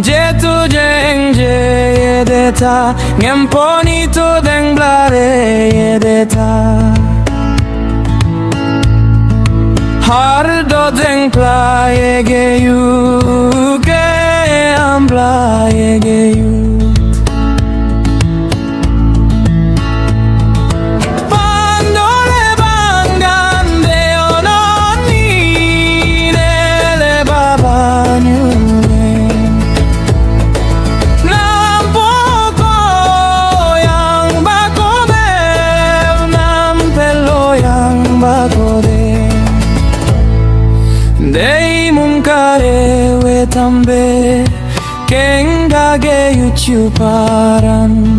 jetu jengje yedeta ngemponi to deng blare yedeta har do deng pla yegeyu ke ambla yegeyu Dei munkare we tambe kengage yuchuparan